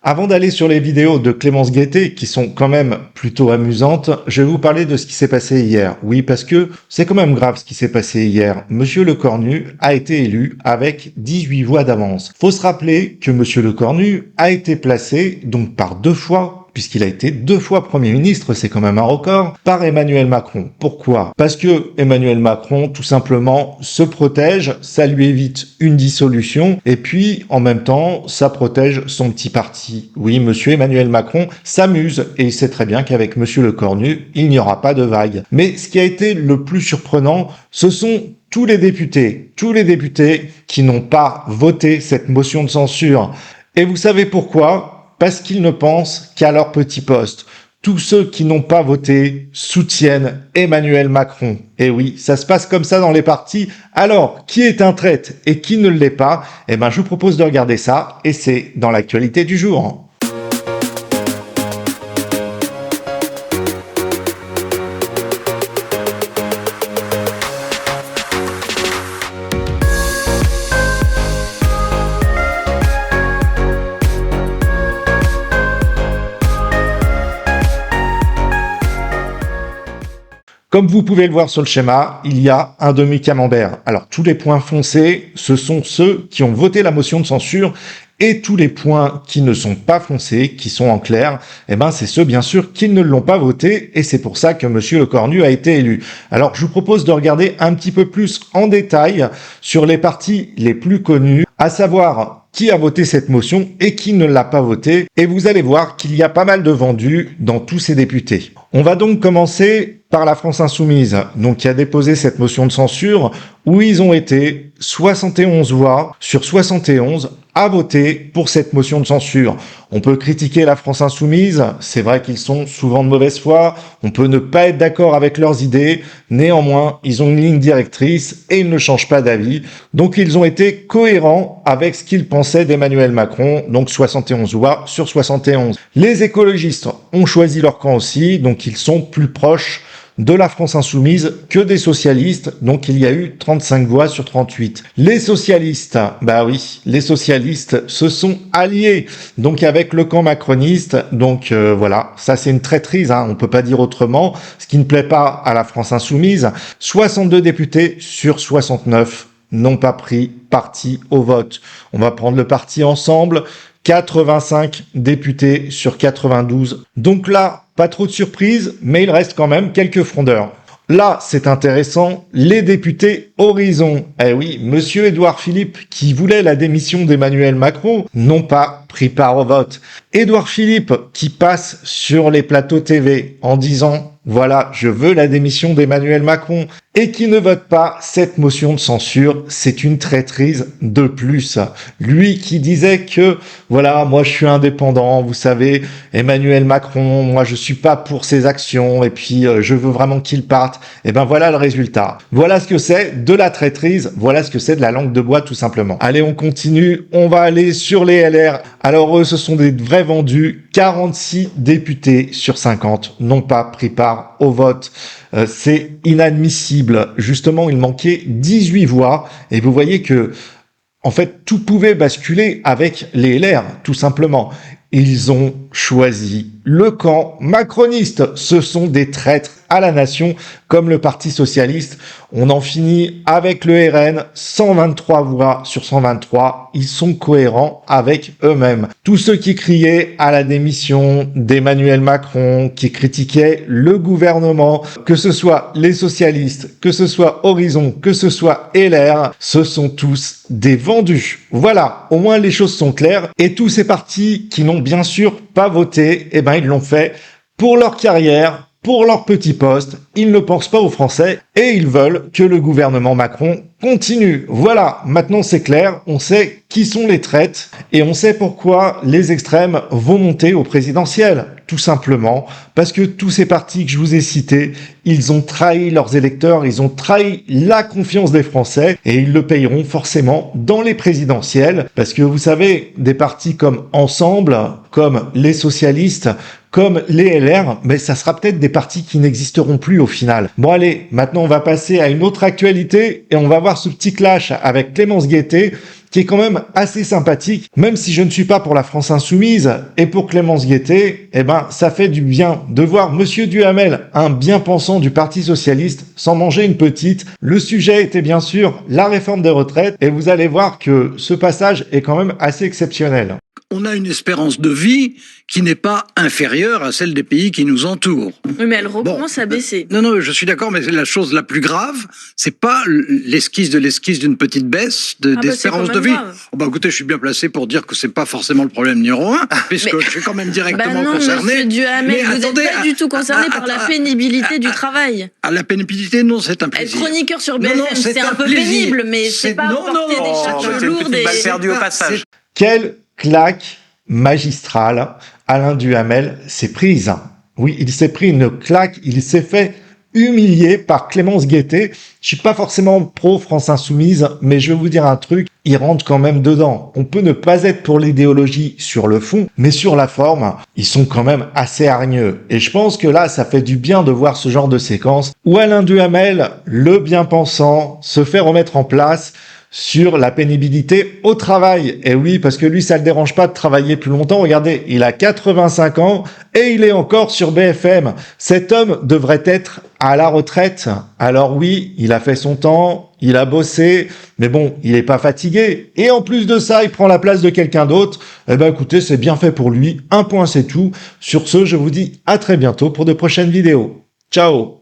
Avant d'aller sur les vidéos de Clémence Guettet, qui sont quand même plutôt amusantes, je vais vous parler de ce qui s'est passé hier. Oui, parce que c'est quand même grave ce qui s'est passé hier. Monsieur Lecornu a été élu avec 18 voix d'avance. Faut se rappeler que Monsieur Lecornu a été placé, donc par 2 fois, puisqu'il a été 2 fois Premier ministre, c'est quand même un record, par Emmanuel Macron. Pourquoi? Parce que Emmanuel Macron, tout simplement, se protège, ça lui évite une dissolution, et puis, en même temps, ça protège son petit parti. Oui, monsieur Emmanuel Macron s'amuse, et il sait très bien qu'avec monsieur Lecornu, il n'y aura pas de vague. Mais ce qui a été le plus surprenant, ce sont tous les députés qui n'ont pas voté cette motion de censure. Et vous savez pourquoi? Parce qu'ils ne pensent qu'à leur petit poste. Tous ceux qui n'ont pas voté soutiennent Emmanuel Macron. Et oui, ça se passe comme ça dans les partis. Alors, qui est un traître et qui ne l'est pas? Eh ben, je vous propose de regarder ça, et c'est dans l'actualité du jour. Comme vous pouvez le voir sur le schéma, il y a un demi-camembert. Alors, tous les points foncés, ce sont ceux qui ont voté la motion de censure, et tous les points qui ne sont pas foncés, qui sont en clair, eh ben, c'est ceux, bien sûr, qui ne l'ont pas voté, et c'est pour ça que monsieur Lecornu a été élu. Alors, je vous propose de regarder un petit peu plus en détail sur les partis les plus connus, à savoir qui a voté cette motion et qui ne l'a pas voté, et vous allez voir qu'il y a pas mal de vendus dans tous ces députés. On va donc commencer par la France Insoumise, donc qui a déposé cette motion de censure, où ils ont été 71 voix sur 71 à voter pour cette motion de censure. On peut critiquer la France Insoumise, c'est vrai qu'ils sont souvent de mauvaise foi, on peut ne pas être d'accord avec leurs idées, néanmoins, ils ont une ligne directrice et ils ne changent pas d'avis, donc ils ont été cohérents avec ce qu'ils pensaient d'Emmanuel Macron, donc 71 voix sur 71. Les écologistes ont choisi leur camp aussi, donc ils sont plus proches de la France Insoumise que des socialistes, donc il y a eu 35 voix sur 38. Les socialistes, bah oui, les socialistes se sont alliés, donc avec le camp macroniste, donc voilà, ça c'est une traîtrise, hein, on peut pas dire autrement, ce qui ne plaît pas à la France Insoumise. 62 députés sur 69 n'ont pas pris parti au vote. On va prendre le parti ensemble, 85 députés sur 92. Donc là, pas trop de surprise, mais il reste quand même quelques frondeurs. Là, c'est intéressant, les députés Horizon. Eh oui, monsieur Édouard Philippe, qui voulait la démission d'Emmanuel Macron, n'ont pas pris part au vote. Édouard Philippe, qui passe sur les plateaux TV en disant « Voilà, je veux la démission d'Emmanuel Macron » et qui ne vote pas cette motion de censure, c'est une traîtrise de plus. Lui qui disait que « Voilà, moi je suis indépendant, vous savez, Emmanuel Macron, moi je suis pas pour ses actions et puis je veux vraiment qu'il parte. » Et ben voilà le résultat. Voilà ce que c'est de la traîtrise, voilà ce que c'est de la langue de bois tout simplement. Allez, on continue, on va aller sur les LR. Alors eux, ce sont des vrais vendus. 46 députés sur 50 n'ont pas pris part au vote. C'est inadmissible. Justement, il manquait 18 voix. Et vous voyez que, en fait, tout pouvait basculer avec les LR, tout simplement. Ils ont choisi le camp macroniste. Ce sont des traîtres à la nation, comme le Parti socialiste. On en finit avec le RN, 123 voix sur 123. Ils sont cohérents avec eux-mêmes. Tous ceux qui criaient à la démission d'Emmanuel Macron, qui critiquaient le gouvernement, que ce soit les socialistes, que ce soit Horizon, que ce soit LR, ce sont tous des vendus. Voilà, au moins les choses sont claires. Et tous ces partis qui n'ont bien sûr pas voté, eh ben ils l'ont fait pour leur carrière, pour leur petit poste. Ils ne pensent pas aux Français et ils veulent que le gouvernement Macron continue. Voilà, maintenant c'est clair, on sait qui sont les traîtres et on sait pourquoi les extrêmes vont monter au présidentiel. Tout simplement parce que tous ces partis que je vous ai cités, ils ont trahi leurs électeurs, ils ont trahi la confiance des Français et ils le payeront forcément dans les présidentielles parce que vous savez, des partis comme Ensemble, comme les socialistes, comme les LR, mais ça sera peut-être des partis qui n'existeront plus au final. Bon allez, maintenant on va passer à une autre actualité et on va voir ce petit clash avec Clémence Guettet, qui est quand même assez sympathique, même si je ne suis pas pour la France Insoumise, et pour Clémence Guettet, eh ben, ça fait du bien de voir Monsieur Duhamel, un bien-pensant du Parti Socialiste, s'en manger une petite. Le sujet était bien sûr la réforme des retraites, et vous allez voir que ce passage est quand même assez exceptionnel. On a une espérance de vie qui n'est pas inférieure à celle des pays qui nous entourent. Oui, mais elle recommence à baisser. Non, je suis d'accord, mais la chose la plus grave, c'est pas l'esquisse d'une petite baisse d'espérance de vie. Oh, écoutez, je suis bien placé pour dire que c'est pas forcément le problème numéro un, puisque je suis quand même directement concerné. Monsieur Duhamel, vous n'êtes pas du tout concerné par la pénibilité du travail. La pénibilité, non, c'est un plaisir. Être chroniqueur sur BFM, c'est un peu pénible, mais c'est pas porter des charges lourdes. C'est une balle perdue au passage. Quelle claque magistrale Alain Duhamel s'est prise. Oui, il s'est pris une claque, il s'est fait humilier par Clémence Guettet. Je suis pas forcément pro France Insoumise, mais je vais vous dire un truc, il rentre quand même dedans. On peut ne pas être pour l'idéologie sur le fond, mais sur la forme, ils sont quand même assez hargneux. Et je pense que là, ça fait du bien de voir ce genre de séquence où Alain Duhamel, le bien-pensant, se fait remettre en place sur la pénibilité au travail. Et oui, parce que lui, ça le dérange pas de travailler plus longtemps. Regardez, il a 85 ans et il est encore sur BFM. Cet homme devrait être à la retraite. Alors oui, il a fait son temps, il a bossé, mais bon, il est pas fatigué. Et en plus de ça, il prend la place de quelqu'un d'autre. Eh ben, écoutez, c'est bien fait pour lui. Un point, c'est tout. Sur ce, je vous dis à très bientôt pour de prochaines vidéos. Ciao!